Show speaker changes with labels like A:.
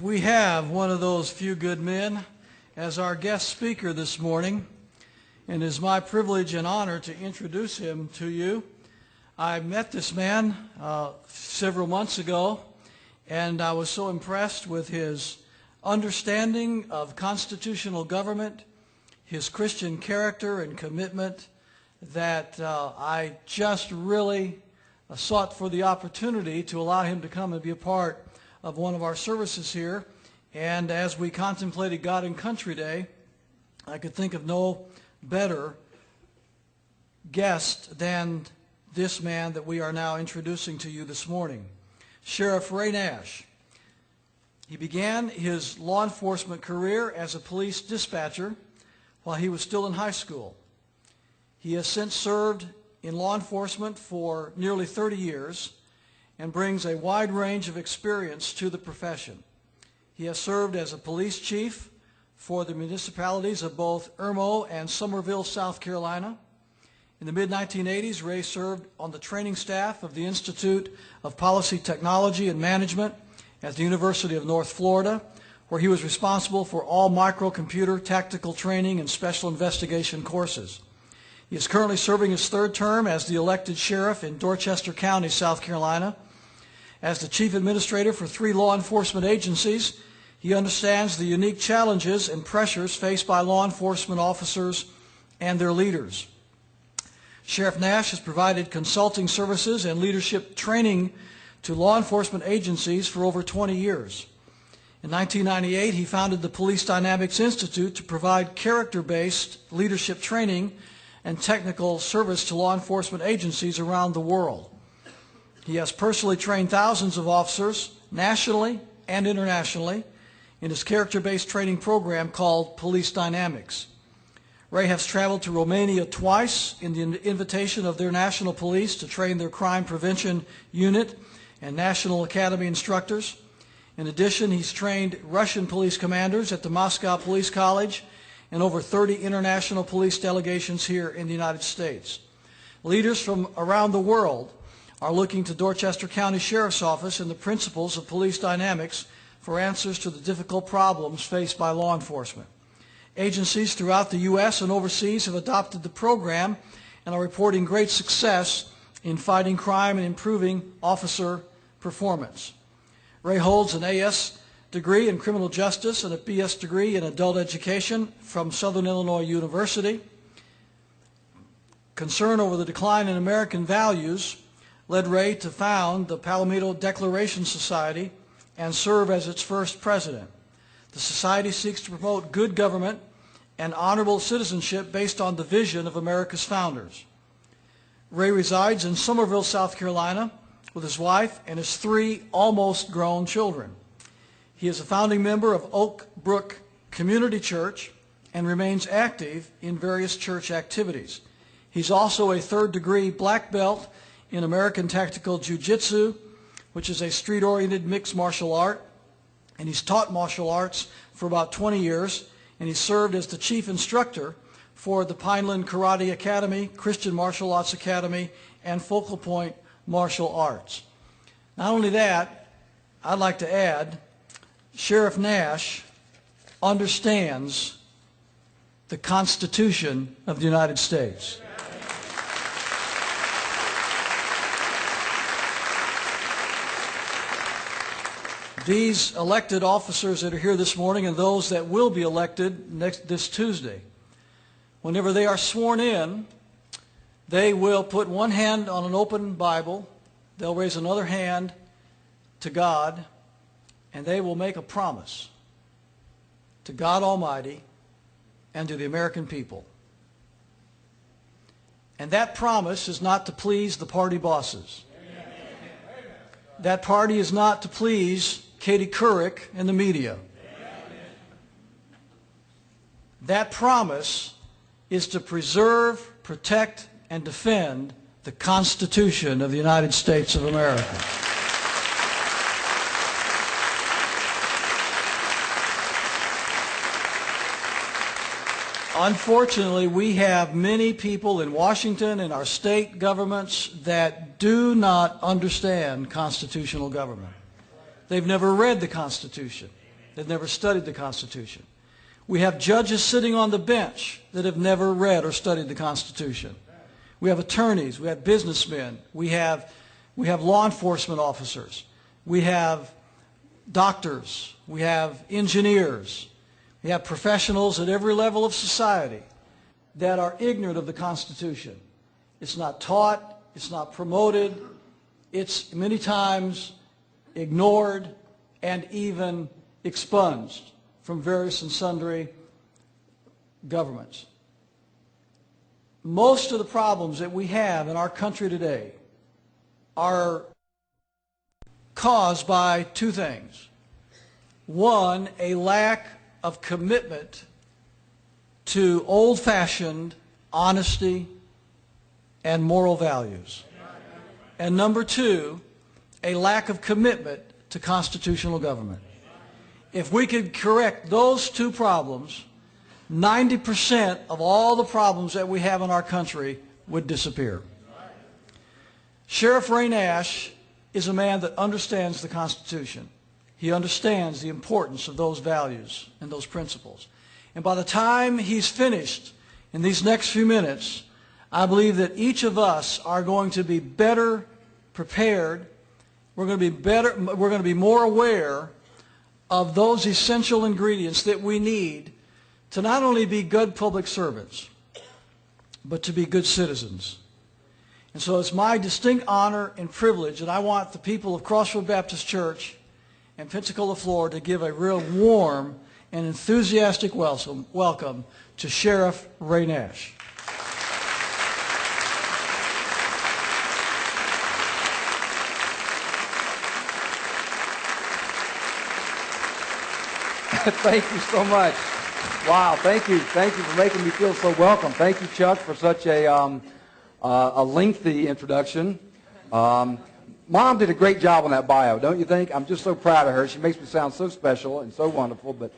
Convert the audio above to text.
A: We have one of those few good men as our guest speaker this morning, and it is my privilege and honor to introduce him to you. I met this man several months ago, and I was so impressed with his understanding of constitutional government, his Christian character and commitment, that I just really sought for the opportunity to allow him to come and be a part of one of our services here. And as we contemplated God and Country Day, I could think of no better guest than this man that we are now introducing to you this morning, Sheriff Ray Nash. He began his law enforcement career as a police dispatcher while he was still in high school. He has since served in law enforcement for nearly 30 years and brings a wide range of experience to the profession. He has served as a police chief for the municipalities of both Irmo and Summerville, South Carolina. In the mid-1980s, Ray served on the training staff of the Institute of Policy Technology and Management at the University of North Florida, where he was responsible for all microcomputer tactical training and special investigation courses. He is currently serving his third term as the elected sheriff in Dorchester County, South Carolina. As the chief administrator for 3 law enforcement agencies, he understands the unique challenges and pressures faced by law enforcement officers and their leaders. Sheriff Nash has provided consulting services and leadership training to law enforcement agencies for over 20 years. In 1998, he founded the Police Dynamics Institute to provide character-based leadership training and technical service to law enforcement agencies around the world. He has personally trained thousands of officers, nationally and internationally, in his character-based training program called Police Dynamics. Ray has traveled to Romania twice in the invitation of their national police to train their crime prevention unit and National Academy instructors. In addition, he's trained Russian police commanders at the Moscow Police College and over 30 international police delegations here in the United States. Leaders from around the world are looking to Dorchester County Sheriff's Office and the principles of Police Dynamics for answers to the difficult problems faced by law enforcement. Agencies throughout the U.S. and overseas have adopted the program and are reporting great success in fighting crime and improving officer performance. Ray holds an A.S. degree in criminal justice and a B.S. degree in adult education from Southern Illinois University. Concern over the decline in American values led Ray to found the Palomino Declaration Society and serve as its first president. The society seeks to promote good government and honorable citizenship based on the vision of America's founders. Ray resides in Summerville, South Carolina, with his wife and his 3 almost grown children. He is a founding member of Oak Brook Community Church and remains active in various church activities. He's also a 3rd degree black belt in American Tactical Jiu-Jitsu, which is a street-oriented mixed martial art, and he's taught martial arts for about 20 years, and he served as the chief instructor for the Pineland Karate Academy, Christian Martial Arts Academy, and Focal Point Martial Arts. Not only that, I'd like to add, Sheriff Nash understands the Constitution of the United States. These elected officers that are here this morning and those that will be elected this Tuesday, whenever they are sworn in, they will put one hand on an open Bible, they'll raise another hand to God, and they will make a promise to God Almighty and to the American people. And that promise is not to please the party bosses. That party is not to please Katie Couric and the media. That promise is to preserve, protect, and defend the Constitution of the United States of America. Unfortunately, we have many people in Washington and our state governments that do not understand constitutional government. They've never read the Constitution. have never studied the Constitution. We have judges sitting on the bench that have never read or studied the Constitution. We have attorneys, we have businessmen, we have law enforcement officers, we have doctors, we have engineers, we have professionals at every level of society that are ignorant of the Constitution. It's not taught, it's not promoted, it's many times ignored and even expunged from various and sundry governments. Most of the problems that we have in our country today are caused by two things. One, a lack of commitment to old-fashioned honesty and moral values. And number two, a lack of commitment to constitutional government. If we could correct those two problems, 90% of all the problems that we have in our country would disappear. Sheriff Ray Nash is a man that understands the Constitution. He understands the importance of those values and those principles. And by the time he's finished in these next few minutes, I believe that each of us are going to be better prepared. We're going to be more aware of those essential ingredients that we need to not only be good public servants, but to be good citizens. And so it's my distinct honor and privilege, and I want the people of Crossroad Baptist Church and Pensacola, Florida, to give a real warm and enthusiastic welcome to Sheriff Ray Nash.
B: Thank you so much. Wow, thank you. Thank you for making me feel so welcome. Thank you, Chuck, for such a lengthy introduction. Mom did a great job on that bio, don't you think? I'm just so proud of her. She makes me sound so special and so wonderful. But